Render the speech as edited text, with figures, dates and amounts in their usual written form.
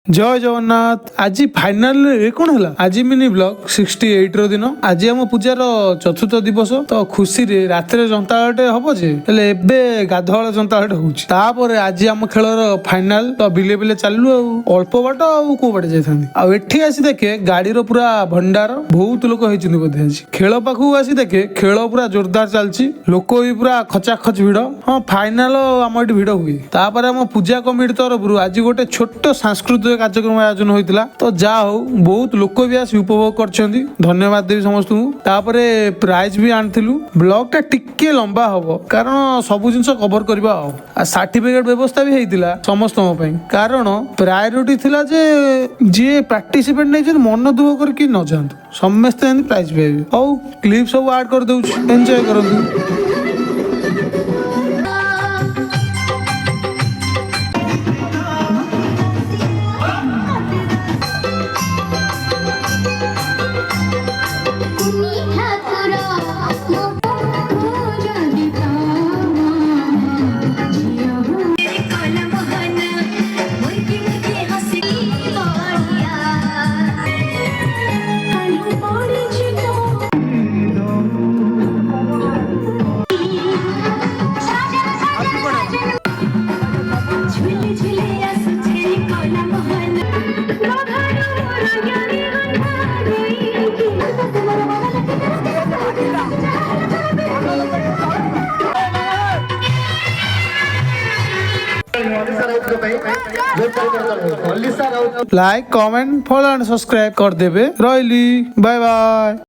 जय जगन्नाथ। आज फाइनाल कौन है आज मिनी ब्लॉग 68 रो दिन। आज आम पूजार चतुर्थ दिवस तो खुशी रे रातिर जंताटे हम जे एबे गाधवाला जंताटे होउछि। तापर आज आम खेलर फाइनाल तो बिले बिले चलू अल्प बाट को बाटे जाइथांती एठी आसी देखे गाड़ी रो पूरा भंडार बहुत लोक होइछिन बोधे। आज खेल पाखु आसी देखे खेल पूरा जोरदार चलछि लोक भी पूरा खचाखच भिड़। हाँ फाइनाल आम एठी भिड़ हुए। तापर आम पूजा कमिटी तरफ आज गोटे छोट सांस्कृतिक कार्यक्रम आयोजन होता तो जा हो बहुत लोक भी आस उपभोग कर धन्यवाद देवी समस्त। तापरे प्राइज भी आनिलु। ब्लॉग टा टिके लंबा हम कारण सब जिन कवर करवा सर्टिफिकेट व्यवस्था भी होता समस्त कारण प्रायोरिटी थिला जे जी पार्टिसिपेट नहीं मन दुख करके न जातु समस्ते प्राइज पाइबे। हौ क्लिप सब ऐड कर दउछ एंजॉय करंतु। Like comment follow and subscribe कर देबे। रहिली बाय बाय।